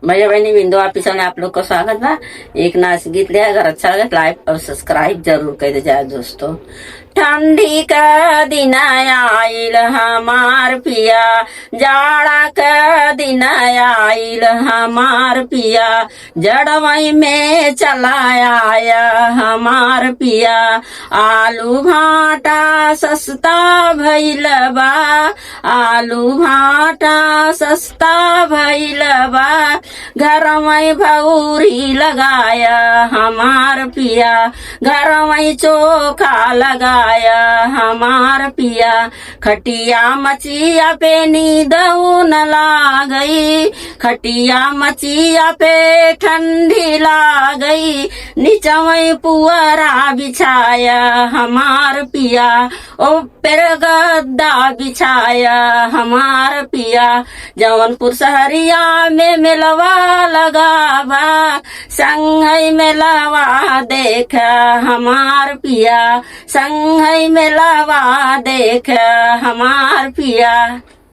भैया बहनी बिंदु ऑफिसर में आप लोग को स्वागत बा। एक नाच गीत ले, अगर अच्छा लगे तो लाइक और सब्सक्राइब जरूर कर दे जाए दोस्तों। ठंडी का दिन आइल हमार पिया, जाड़ा का दिन आइल हमार पिया, जड़वई में चला आया हमार पिया। आलू भाटा सस्ता भइल बा, आलू भाटा सस्ता भइल बा, घर में भौरी लगाया हमार पिया, घर में चोखा लगाया हमार पिया। खटिया मचिया पे नींद न ला गई, खटिया मचिया पे ठंडी ला गई, नीचवई पुअरा बिछाया हमार पिया, ओ पेर गद्दा बिछाया हमार पिया। जौनपुर शहरिया में मेलवा लगावा, संगई मेलवा देखा हमार पिया, संगई मेलवा देखा हमार पिया।